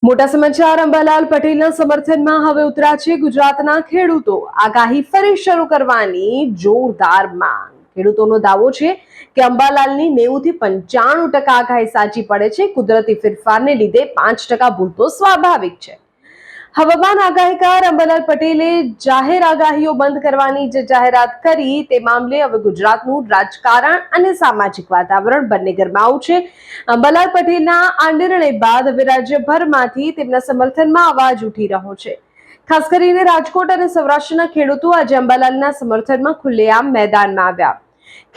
મોટા સમાચાર અંબાલાલ પટેલના સમર્થનમાં હવે ઉતર્યા છે ગુજરાતના ખેડૂતો. આગાહી ફરી શરૂ કરવાની જોરદાર માંગ. ખેડૂતોનો દાવો છે કે અંબાલાલની 90 થી 95% આગાહી સાચી પડે છે. કુદરતી ફેરફારને લીધે 5% ભૂલ તો સ્વાભાવિક છે. હવામાન આગાહીકાર અંબાલાલ પટેલે જાહેર આગાહીઓ બંધ કરવાની જે જાહેરાત કરી તે મામલે હવે ગુજરાતનું રાજકારણ અને સામાજિક વાતાવરણ બંને ગરમાવું છે. અંબાલાલ પટેલના આ નિર્ણય બાદ હવે રાજ્યભરમાંથી તેમના સમર્થનમાં અવાજ ઉઠી રહ્યો છે. ખાસ કરીને રાજકોટ અને સૌરાષ્ટ્રના ખેડૂતો આજે અંબાલાલના સમર્થનમાં ખુલ્લેઆમ મેદાનમાં આવ્યા.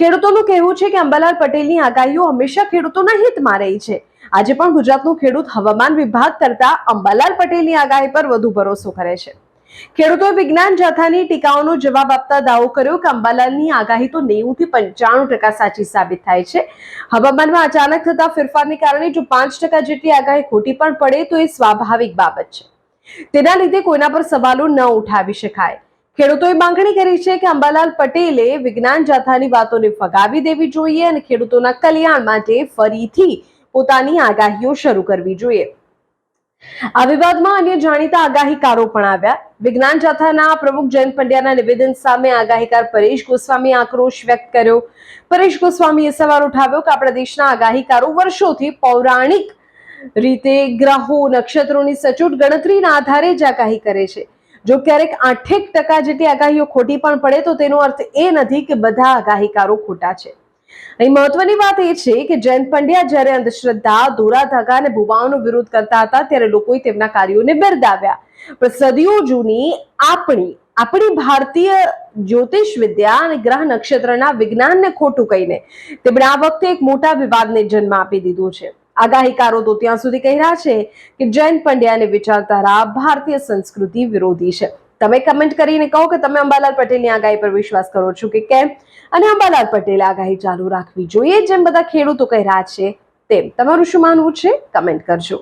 ખેડૂતોનું કહેવું છે કે અંબાલાલ પટેલની આગાહીઓ હંમેશા ખેડૂતોના હિતમાં રહી છે. આજે પણ ગુજરાતનો ખેડૂત હવામાન વિભાગ કરતા અંબાલાલ પટેલની આગાહી પર વધુ ભરોસો કરે છે. ખેડૂતોએ વિજ્ઞાન જાથાની ટીકાઓનો જવાબ આપતા દાવો કર્યો કે અંબાલાલની આગાહી તો 90 થી 95% સાચી સાબિત થાય છે. હવામાનમાં અચાનક થતા ફેરફારને કારણે જો 5% જેટલી આગાહી ખોટી પણ પડે તો એ સ્વાભાવિક બાબત છે. તેના લીધે કોઈના પર સવાલો ન ઉઠાવી શકાય. ખેડૂતોએ માંગણી કરી છે કે અંબાલાલ પટેલે વિજ્ઞાન જાથાની વાતોને ફગાવી દેવી જોઈએ અને ખેડૂતોના કલ્યાણ માટે ફરીથી પોતાની આગાહીઓ શરૂ કરવી જોઈએ. આ વિવાદમાં અન્ય જાણીતા આગાહીકારો પણ આવ્યા. વિજ્ઞાન જાથાના પ્રમુખ જયંત પંડ્યાના નિવેદન સામે આગાહીકાર પરેશ ગોસ્વામીએ આક્રોશ વ્યક્ત કર્યો. પરેશ ગોસ્વામીએ સવાલ ઉઠાવ્યો કે આપણા દેશના આગાહીકારો વર્ષોથી પૌરાણિક રીતે ગ્રહો નક્ષત્રોની સચોટ ગણતરીના આધારે જ આગાહી કરે છે. જો ક્યારેક 8% જેટલી આગાહીઓ ખોટી પણ પડે તો તેનો અર્થ એ નથી કે બધા આગાહીકારો ખોટા છે. અહીં મહત્વની વાત એ છે કે જયંત પંડ્યા જ્યારે અંધશ્રદ્ધા, દોરા ધાગા અને ભુવાઓનો વિરોધ કરતા હતા ત્યારે લોકોએ તેમના કાર્યોને બિરદાવ્યા. પણ સદીઓ જૂની આપણી ભારતીય જ્યોતિષ વિદ્યા અને ગ્રહ નક્ષત્રના વિજ્ઞાનને ખોટું કહીને તેમણે આ વખતે એક મોટા વિવાદને જન્મ આપી દીધો છે. આગાહીકારો તો ત્યાં સુધી કહી રહ્યા છે કે જયંત પંડ્યાની વિચારધારા ભારતીય સંસ્કૃતિ વિરોધી છે. તમે કમેન્ટ કરીને કહો કે તમે અંબાલાલ પટેલની આગાહી પર વિશ્વાસ કરો છો કે કેમ, અને અંબાલાલ પટેલે આગાહી ચાલુ રાખવી જોઈએ જેમ બધા ખેડૂતો કહી રહ્યા છે તેમ. તમારું શું માનવું છે? કમેન્ટ કરજો.